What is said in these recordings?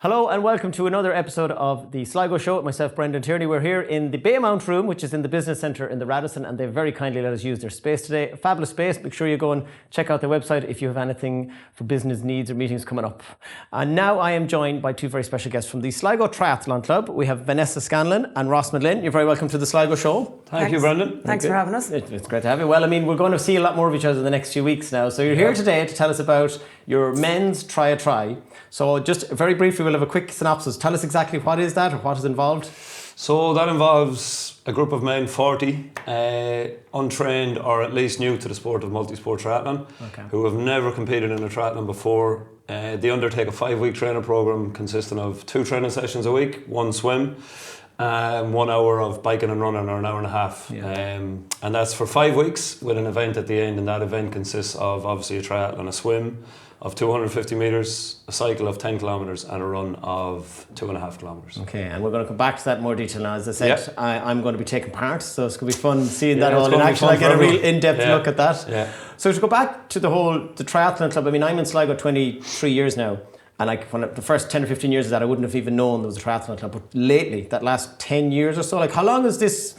Hello and welcome to another episode of the Sligo Show with myself, Brendan Tierney. We're here in the Baymount room, which is in the business centre in the Radisson, and they've very kindly let us use their space today. A fabulous space. Make sure you go and check out their website if you have anything for business needs or meetings coming up. And now I am joined by two very special guests from the Sligo Triathlon Club. We have Vanessa Scanlon and Ross McLynn. You're very welcome to the Sligo Show. Thanks. You, Brendan. Thanks for having us. It's great to have you. Well, I mean, we're going to see a lot more of each other in the next few weeks now. So you're here today to tell us about your men's Try. So just very briefly, we'll have a quick synopsis. Tell us exactly what is that or what is involved. So that involves a group of men, 40, untrained or at least new to the sport of multi-sport triathlon, who have never competed in a triathlon before. They undertake a 5-week training program consisting of 2 training sessions a week, 1 swim, 1 hour of biking and running, or an hour and a half. And that's for 5 weeks with an event at the end, and that event consists of obviously a triathlon, a swim of 250 metres, a cycle of 10 kilometres and a run of 2.5 kilometres. Okay, and we're going to come back to that in more detail now. As I said, I'm going to be taking part, so it's going to be fun seeing that all in action. I get a real in-depth look at that. Yeah. So to go back to the Triathlon Club, I mean, I'm in Sligo 23 years now, and like the first 10 or 15 years of that, I wouldn't have even known there was a Triathlon Club. But lately, that last 10 years or so, like how long is this,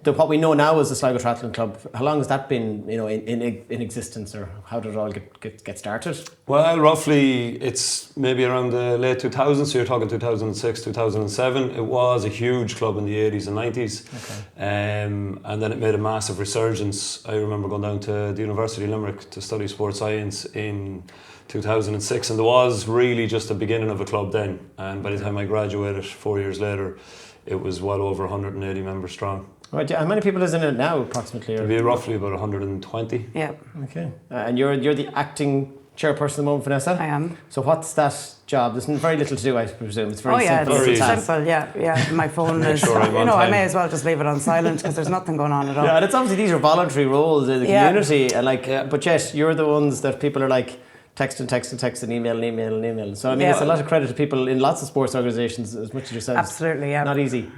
what we know now as the Sligo Triathlon Club, how long has that been, in existence, or how did it all get started? Well, roughly it's maybe around the late 2000s, so you're talking 2006, 2007. It was a huge club in the 80s and 90s. And then it made a massive resurgence. I remember going down to the University of Limerick to study sports science in 2006, and there was really just the beginning of a club then. And by the time I graduated 4 years later, it was well over 180 members strong. Right, how many people is in it now, approximately? It'll be roughly about 120. Yeah. Okay. And you're the acting chairperson at the moment, Vanessa? I am. So what's that job? There's very little to do, I presume. It's very simple. It's task. simple. Yeah. My phone is. sure I may as well just leave it on silent because there's nothing going on at all. Yeah, and it's obviously these are voluntary roles in the community, and but yet you're the ones that people are like texting, email. So I mean, it's a lot of credit to people in lots of sports organisations as much as yourselves. Absolutely, yeah. Not easy.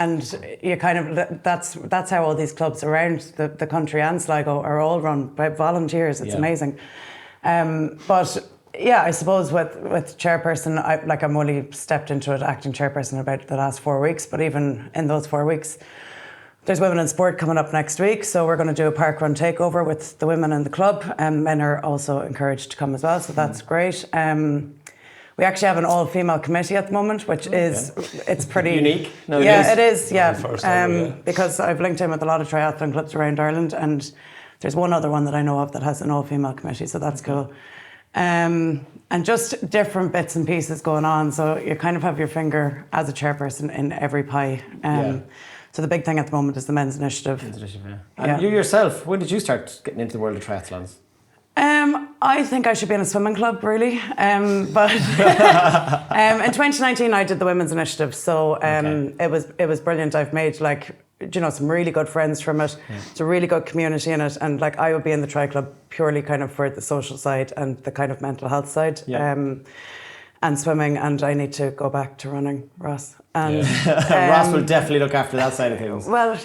And you kind of that's how all these clubs around the country and Sligo are all run by volunteers. It's amazing. But yeah, I suppose with chairperson, I'm only stepped into it acting chairperson about the last 4 weeks. But even in those 4 weeks, there's Women in Sport coming up next week, so we're going to do a park run takeover with the women in the club, and men are also encouraged to come as well, so that's great. We actually have an all-female committee at the moment, which is it's pretty unique. No, it is. First ever, because I've linked in with a lot of triathlon clubs around Ireland, and there's one other one that I know of that has an all-female committee, so that's cool. And just different bits and pieces going on, so you kind of have your finger as a chairperson in every pie. So the big thing at the moment is the men's initiative. And you yourself, when did you start getting into the world of triathlons? I think I should be in a swimming club, really. But in 2019, I did the women's initiative, so it was brilliant. I've made some really good friends from it. It's a really good community in it, and I would be in the Tri Club purely kind of for the social side and the kind of mental health side. And swimming, and I need to go back to running, Ross. And Ross will definitely look after that side of things. Well,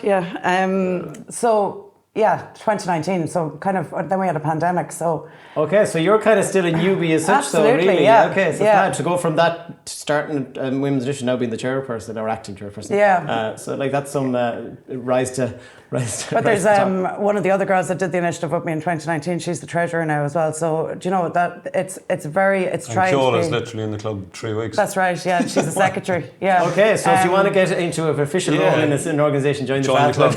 yeah. 2019. So kind of then we had a pandemic. So okay, so you're kind of still in UB as such, absolutely, though, really. Yeah. Okay, so to go from that to starting women's edition, now being the chairperson or acting chairperson. Yeah. So that's some rise to. But there's one of the other girls that did the initiative with me in 2019. She's the treasurer now as well. So do you know that it's trying. Fiola's literally in the club 3 weeks. That's right. Yeah, she's the secretary. Yeah. Okay, so if you want to get into an official role in an organisation, join the club.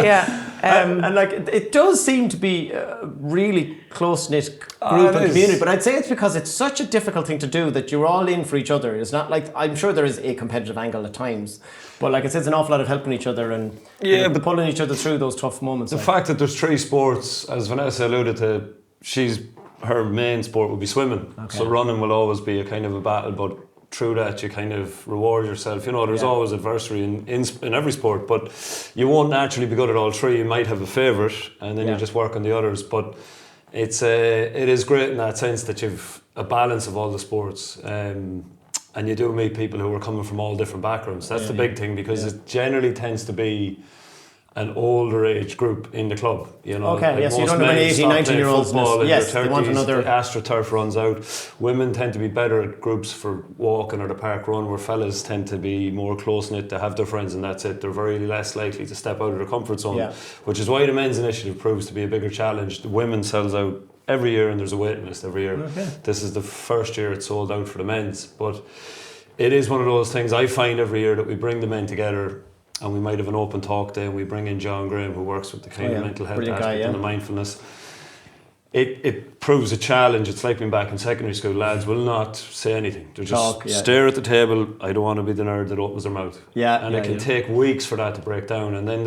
Yeah. And it does seem to be a really close-knit group and community, but I'd say it's because it's such a difficult thing to do that you're all in for each other. It's not like, I'm sure there is a competitive angle at times, but like I said, it's an awful lot of helping each other and but pulling each other through those tough moments. The fact that there's 3 sports, as Vanessa alluded to, her main sport would be swimming. So running will always be a kind of a battle, but through that you kind of reward yourself. There's always adversity in every sport, but you won't naturally be good at all 3. You might have a favourite and then you just work on the others, but it is great in that sense that you've a balance of all the sports, and you do meet people who are coming from all different backgrounds. That's the big thing, because it generally tends to be an older age group in the club, you know. Okay, yes, you most don't have men any 18, stop 19-year-olds. playing football in Yes, their they want 30s, another. the AstroTurf runs out. Women tend to be better at groups for walking or the park run, where fellas tend to be more close-knit, to have their friends and that's it. They're very less likely to step out of their comfort zone, which is why the men's initiative proves to be a bigger challenge. The women sells out every year and there's a waiting list every year. Okay. This is the first year it's sold out for the men's, but it is one of those things I find every year that we bring the men together and we might have an open talk day and we bring in John Graham, who works with the kind of mental health aspect and the mindfulness. It proves a challenge. It's like being back in secondary school. Lads will not say anything. They just stare at the table. I don't want to be the nerd that opens their mouth. And it can take weeks for that to break down. And then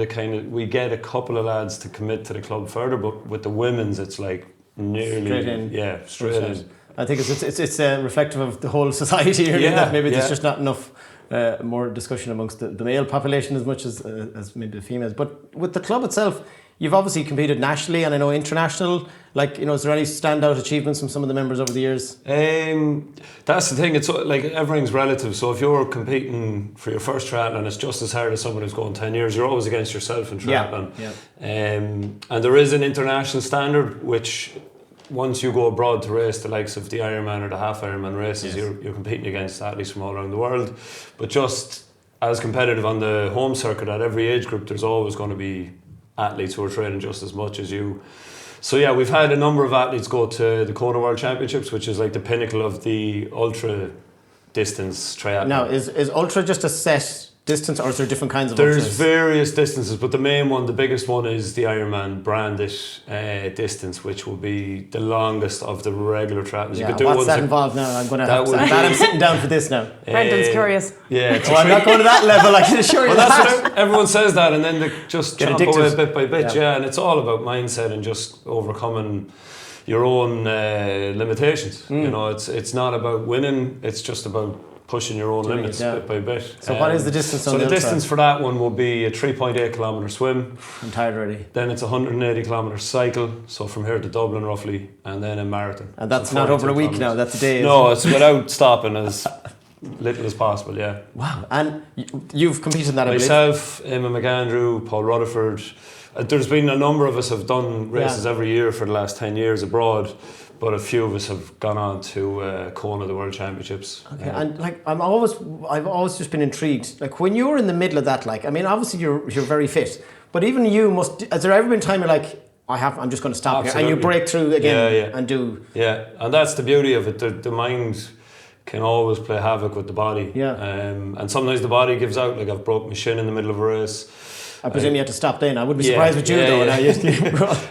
we get a couple of lads to commit to the club further, but with the women's it's like nearly straight in. I think it's reflective of the whole society here. That maybe there's just not enough more discussion amongst the male population as much as maybe the females. But with the club itself, you've obviously competed nationally and I know international. Like, you know, is there any standout achievements from some of the members over the years? That's the thing. It's like everything's relative. So if you're competing for your first triathlon, it's just as hard as someone who's going 10 years. You're always against yourself in triathlon. And there is an international standard which, once you go abroad to race the likes of the Ironman or the half Ironman races, you're competing against athletes from all around the world. But just as competitive on the home circuit at every age group, there's always going to be athletes who are training just as much as you. So yeah, we've had a number of athletes go to the Kona World Championships, which is like the pinnacle of the ultra distance triathlon. Now, is ultra just a set distance, or is there different kinds of There's ultras? various distances, but the main one, the biggest one, is the Ironman branded distance, which will be the longest of the regular triathlons. You could do what's that involved now? I'm sitting down for this now. Brendan's curious. Yeah, I'm not going to that level, I can assure you. Well, that's what everyone says that, and then they just chomp away bit by bit. And it's all about mindset and just overcoming your own limitations. You know, it's not about winning; it's just about pushing your own limits bit by bit. So what is the distance on the ultra? Distance for that one will be a 3.8 kilometre swim. I'm tired already. Then it's a 180 kilometre cycle, so from here to Dublin roughly, and then a marathon. And that's not over a week now, that's a day. No, it's without stopping as little as possible, Wow. And you've competed in that, I believe? Myself, Emma McAndrew, Paul Rutherford. There's been a number of us have done races every year for the last 10 years abroad. But a few of us have gone on to Kona, the World Championships. Okay, and like I've always just been intrigued. Like when you're in the middle of that, like I mean, obviously you're very fit, but even you must. Has there ever been a time you're like, I'm just going to stop here, and you break through again and do? Yeah, and that's the beauty of it. The mind can always play havoc with the body. And sometimes the body gives out. Like I've broke my shin in the middle of a race. I presume you had to stop then. I wouldn't be surprised with you though.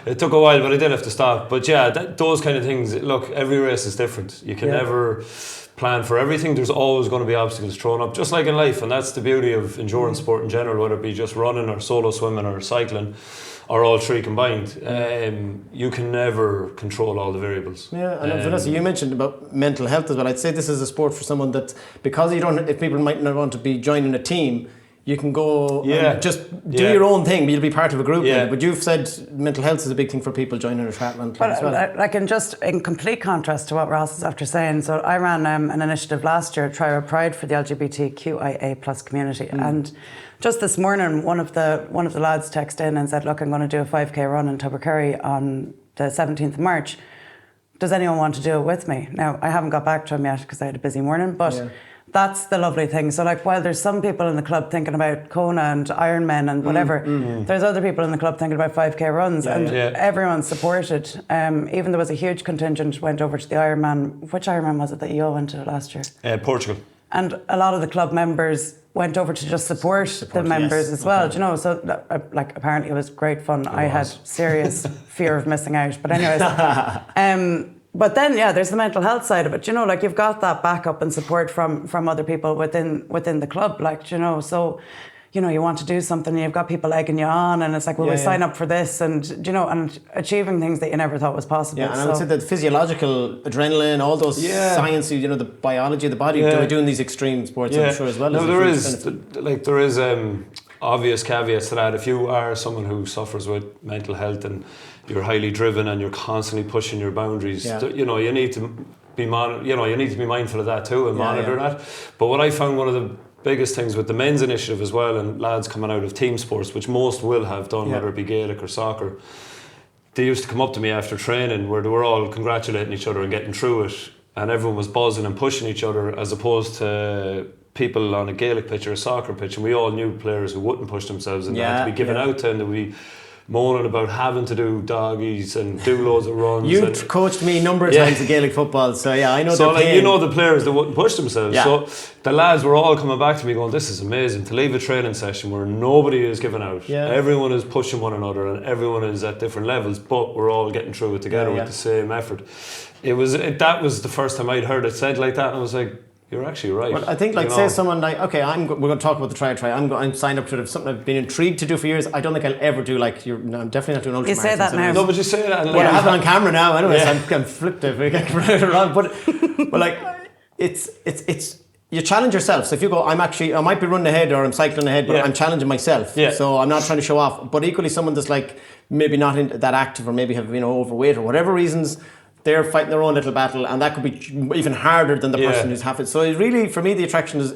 It took a while, but I did have to stop. But those kind of things. Look, every race is different. You can never plan for everything. There's always going to be obstacles thrown up, just like in life. And that's the beauty of endurance sport in general, whether it be just running or solo swimming or cycling, or all three combined. You can never control all the variables. Yeah, and Vanessa, you mentioned about mental health as well. I'd say this is a sport for someone that, because if people might not want to be joining a team, you can go and just do your own thing, but you'll be part of a group. But you've said mental health is a big thing for people joining a triathlon club as well. Like in complete contrast to what Ross is after saying, so I ran an initiative last year, Try Our Pride, for the LGBTQIA plus community, and just this morning one of the lads texted in and said, look, I'm going to do a 5k run in Tubbercurry on the 17th of March. Does anyone want to do it with me? Now, I haven't got back to him yet because I had a busy morning, but that's the lovely thing. So like, while there's some people in the club thinking about Kona and Ironman and whatever, there's other people in the club thinking about 5k runs, and everyone's supported. Even there was a huge contingent went over to the Ironman. Which Ironman was it that you all went to last year? Portugal. And a lot of the club members went over to just support the members as well. Do you know? So like, apparently it was great fun. I had serious fear of missing out. But anyways, but then there's the mental health side of it. You know, like you've got that backup and support from other people within the club. Like, you know, so you know, you want to do something and you've got people egging you on, and it's like, well, we sign up for this, and you know, and achieving things that you never thought was possible. Yeah, and I would say that physiological adrenaline, all those science, you know, the biology of the body, doing these extreme sports, I'm sure as well. No, there is obvious caveats to that. If you are someone who suffers with mental health and you're highly driven and you're constantly pushing your boundaries, you know, you need to be mindful of that too and monitor that. But what I found one of the biggest things with the men's initiative as well, and lads coming out of team sports, which most will have done, whether it be Gaelic or soccer. They used to come up to me after training where they were all congratulating each other and getting through it, and everyone was buzzing and pushing each other, as opposed to people on a Gaelic pitch or a soccer pitch, and we all knew players who wouldn't push themselves and they had to be given out to, and they would be moaning about having to do doggies and do loads of runs. You coached me a number of times in Gaelic football, so yeah, I know. So like, you know, the players that wouldn't push themselves. So the lads were all coming back to me going, this is amazing, to leave a training session where nobody is giving out, everyone is pushing one another and everyone is at different levels, but we're all getting through it together with the same effort. That was the first time I'd heard it said like that, and I was like, you're actually right. Well, I think, like, say someone like, okay, we're going to talk about the try. I'm signed up to it. It's something I've been intrigued to do for years. I don't think I'll ever do, like, I'm definitely not doing ultramarathons. You say that now. No, but you say that. Well, I have it on camera now. Anyways, I'm flipped it around. But like, it's you challenge yourself. So if you go, I might be running ahead or I'm cycling ahead, but I'm challenging myself. Yeah. So I'm not trying to show off. But equally, someone that's like maybe not that active or maybe have overweight or whatever reasons, they're fighting their own little battle, and that could be even harder than the person who's half it. So it really, for me, the attraction is,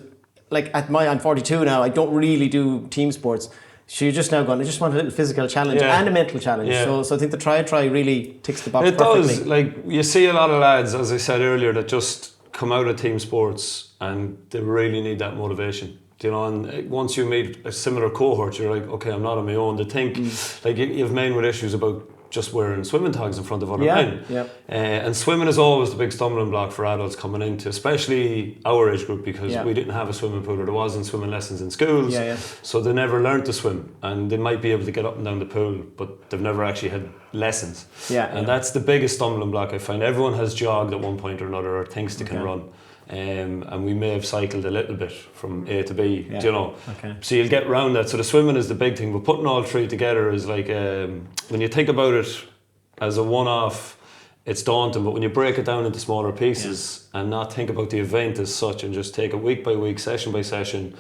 like, I'm 42 now, I don't really do team sports. So you're just now going, I just want a little physical challenge and a mental challenge. So I think the try really ticks the box perfectly. It does. Like, you see a lot of lads, as I said earlier, that just come out of team sports and they really need that motivation. You know, and once you meet a similar cohort, you're like, okay, I'm not on my own. They think, like, you have men with issues about just wearing swimming togs in front of other men. And swimming is always the big stumbling block for adults coming into, especially our age group, because we didn't have a swimming pool, or there wasn't swimming lessons in schools. So they never learned to swim, and they might be able to get up and down the pool, but they've never actually had lessons. And that's the biggest stumbling block I find. Everyone has jogged at one point or another, or thinks they can run. And we may have cycled a little bit from A to B, you know. So you'll get round that. So the swimming is the big thing, but putting all three together is like, when you think about it as a one-off, it's daunting, but when you break it down into smaller pieces and not think about the event as such and just take it week by week, session by session,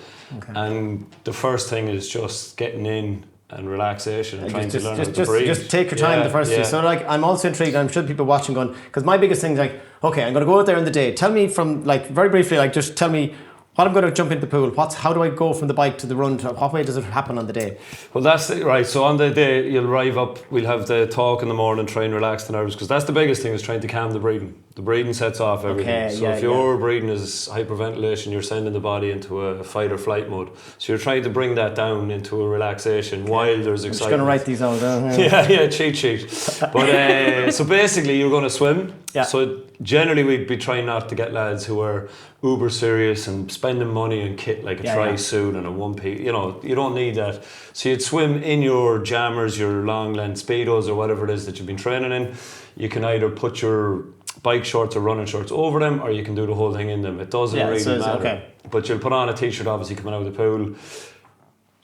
and the first thing is just getting in and relaxation and trying to learn how to breathe. Just take your time the first few. So like, I'm also intrigued, I'm sure people watching going, because my biggest thing is like, okay, I'm going to go out there in the day. Tell me from, like, very briefly, like, just tell me what I'm going to jump into the pool. How do I go from the bike to the run? What way does it happen on the day? Well, that's it, right. So on the day, you'll arrive up, we'll have the talk in the morning, try and relax the nerves, because that's the biggest thing, is trying to calm the breathing. The breathing sets off everything. So if your breathing is hyperventilation, you're sending the body into a fight or flight mode. So you're trying to bring that down into a relaxation while there's excitement. I'm just going to write these all down. Cheat sheet. But so basically, you're going to swim. So generally, we'd be trying not to get lads who are uber serious and spending money on kit like a tri-suit and a one-piece. You know, you don't need that. So you'd swim in your jammers, your long length speedos, or whatever it is that you've been training in. You can either put your bike shorts or running shorts over them, or you can do the whole thing in them. It doesn't really matter. But you'll put on a t-shirt, obviously, coming out of the pool,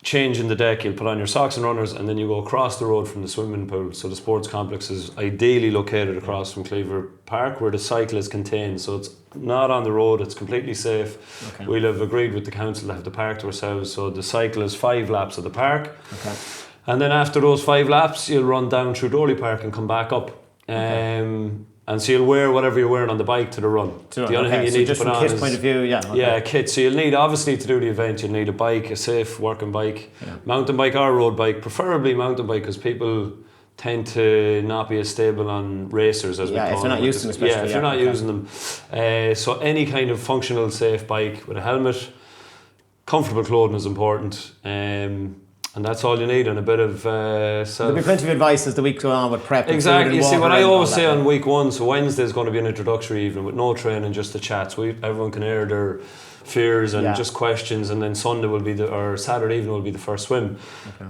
changing the deck, you'll put on your socks and runners, and then you go across the road from the swimming pool. So the sports complex is ideally located across from Cleaver Park, where the cycle is contained. So it's not on the road, it's completely safe. We'll have agreed with the council to have the park to ourselves. So the cycle is 5 laps of the park. And then after those 5 laps, you'll run down through Dorley Park and come back up. And so you'll wear whatever you're wearing on the bike to the run. The only thing you need to put on is... point of view, kit. So you'll need, obviously, to do the event, you'll need a bike, a safe working bike, mountain bike or road bike, preferably mountain bike, because people tend to not be as stable on racers as we call them. if they're not using them, especially. If you're not using them. So any kind of functional, safe bike with a helmet, comfortable clothing is important. And that's all you need, and a bit of There'll be plenty of advice as the week goes on with prep. Exactly. You see, what I always say on week 1, so Wednesday is going to be an introductory evening with no training, just the chats. Everyone can air their fears and just questions, and then Sunday will be or Saturday evening will be the first swim.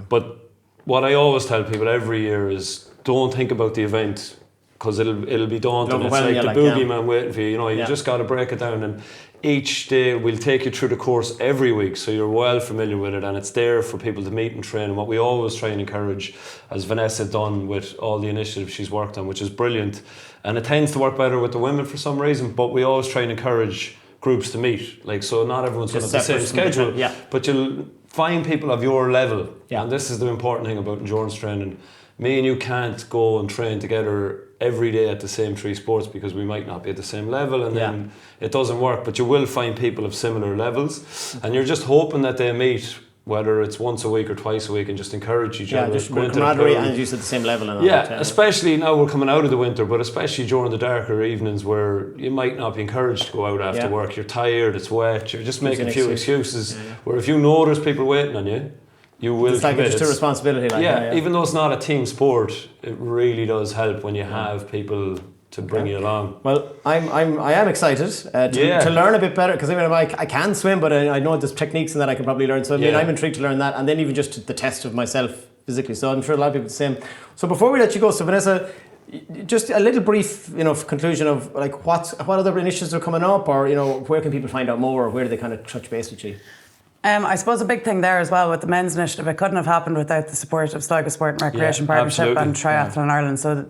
But what I always tell people every year is, don't think about the event, because it'll be daunting. It's like the boogeyman waiting for you. You know, you just got to break it down, and each day we'll take you through the course every week, so you're well familiar with it, and it's there for people to meet and train. And what we always try and encourage, as Vanessa done with all the initiatives she's worked on, which is brilliant, and it tends to work better with the women for some reason, but we always try and encourage groups to meet. Like, so not everyone's going to have the same schedule, but you'll find people of your level. And this is the important thing about endurance training. Me and you can't go and train together every day at the same 3 sports because we might not be at the same level, and then it doesn't work. But you will find people of similar levels, and you're just hoping that they meet, whether it's once a week or twice a week, and just encourage each other. Yeah, just camaraderie and use at the same level. And especially now we're coming out of the winter, but especially during the darker evenings where you might not be encouraged to go out after work. You're tired, it's wet, you're just making a few excuses. Where if you know there's people waiting on you, you will. It's like just a responsibility. Even though it's not a team sport, it really does help when you have people to bring you along. Well, I am excited to learn a bit better, because I can swim, but I know there's techniques in that I can probably learn. So I'm intrigued to learn that, and then even just the test of myself physically. So I'm sure a lot of people the same. So before we let you go, so Vanessa, just a little brief, conclusion of like what other initiatives are coming up, or where can people find out more, or where do they kind of touch base with you? I suppose a big thing there as well with the men's initiative, it couldn't have happened without the support of Sligo Sport and Recreation Partnership and Triathlon Ireland. So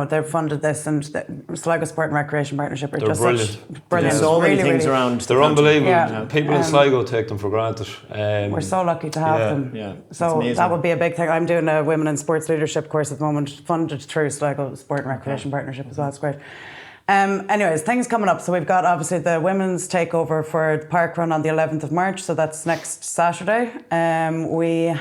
they've funded this, and the Sligo Sport and Recreation Partnership are They're just brilliant. brilliant. There's so many things around. They're unbelievable. People in Sligo take them for granted. We're so lucky to have them. Yeah, so that would be a big thing. I'm doing a Women in Sports Leadership course at the moment, funded through Sligo Sport and Recreation Partnership as well. It's great. Anyways, things coming up. So we've got obviously the women's takeover for the park run on the 11th of March. So that's next Saturday. We're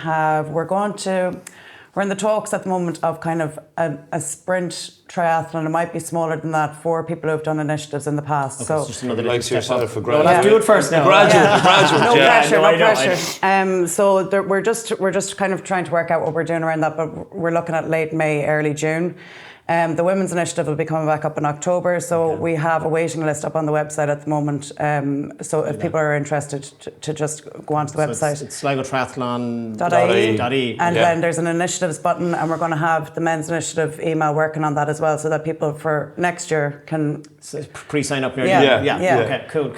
in the talks at the moment of kind of a sprint triathlon. It might be smaller than that for people who've done initiatives in the past. Okay, so it's just another likes yourself for graduate. Well, let's do it first now. Graduate. No pressure. So we're just kind of trying to work out what we're doing around that, but we're looking at late May, early June. The Women's Initiative will be coming back up in October, so we have a waiting list up on the website at the moment. So if people are interested to just go onto the website. It's Sligo Triathlon.ie. And then there's an initiatives button, and we're going to have the Men's Initiative email working on that as well, so that people for next year can pre-sign up. Yeah. Okay, cool.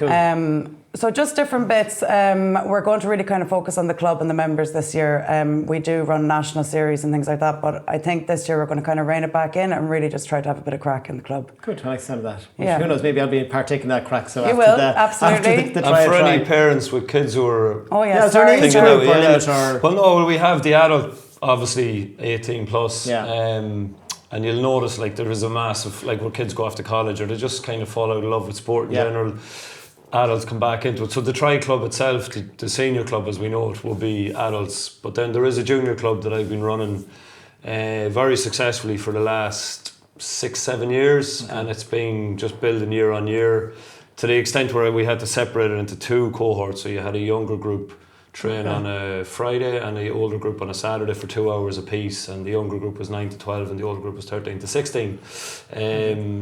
So just different bits. We're going to really kind of focus on the club and the members this year. We do run national series and things like that, but I think this year we're going to kind of rein it back in and really just try to have a bit of crack in the club. Good, I like the sound of that. Who knows, maybe I'll be partaking in that crack. So you will, absolutely. And for any parents with kids who are is there an age group or limit? Well, we have the adult, obviously 18 plus. And you'll notice like there is a massive, like when kids go off to college or they just kind of fall out of love with sport in general, adults come back into it. So the Tri Club itself, the senior club as we know it, will be adults. But then there is a junior club that I've been running very successfully for the last 6-7 years, and it's been just building year on year to the extent where we had to separate it into 2 cohorts. So you had a younger group train on a Friday and the older group on a Saturday for 2 hours apiece, and the younger group was 9 to 12 and the older group was 13 to 16.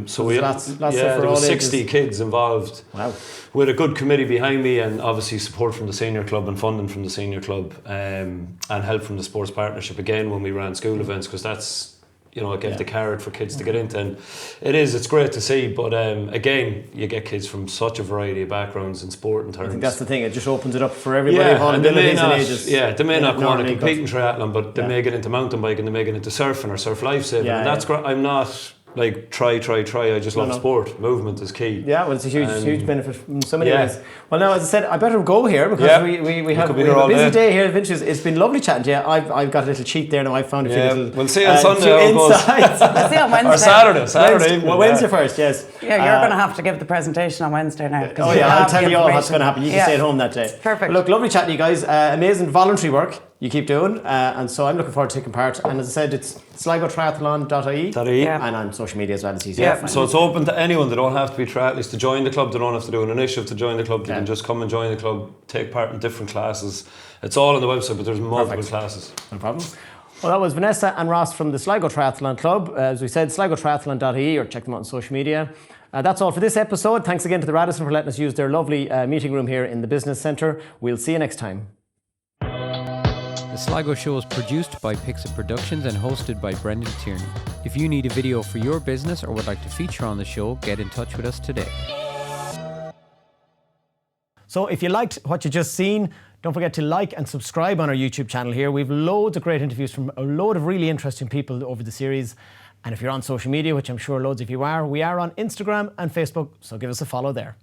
So we there were 60 kids involved. Wow. With a good committee behind me, and obviously support from the senior club and funding from the senior club, and help from the sports partnership again when we ran school events, because that's it gave the carrot for kids to get into, and it's great to see. But again, you get kids from such a variety of backgrounds in sport and terms. I think that's the thing, it just opens it up for everybody of all abilities and ages. They may not want to compete in triathlon, but they may get into mountain biking, they may get into surfing or surf lifesaving, and that's great. I'm not like try. I just love sport. Movement is key. Yeah, well, it's a huge benefit in so many ways. Well, now, as I said, I better go here because we have a busy day here at Ventures. It's been lovely chatting to you. I've got a little cheat there now. I found a few little. We'll see on Sunday. We'll see on Wednesday. Or Saturday evening. Well, Wednesday first, yes. Yeah, you're going to have to give the presentation on Wednesday now. I'll tell you all what's going to happen. You can stay at home that day. Perfect. Look, lovely chatting to you guys. Amazing voluntary work you keep doing, and so I'm looking forward to taking part. And as I said, it's sligotriathlon.ie and on social media as well. It's easy. So it's open to anyone. They don't have to be triathletes to join the club. They don't have to do an initiative to join the club. They can just come and join the club, take part in different classes. It's all on the website, but there's multiple classes. No problem. Well, that was Vanessa and Ross from the Sligo Triathlon Club. As we said, sligotriathlon.ie, or check them out on social media. That's all for this episode. Thanks again to the Radisson for letting us use their lovely meeting room here in the business centre. We'll see you next time. The Sligo Show is produced by Pixit Productions and hosted by Brendan Tierney. If you need a video for your business or would like to feature on the show, get in touch with us today. So if you liked what you just seen, don't forget to like and subscribe on our YouTube channel here. We've loads of great interviews from a load of really interesting people over the series. And if you're on social media, which I'm sure loads of you are, we are on Instagram and Facebook, so give us a follow there.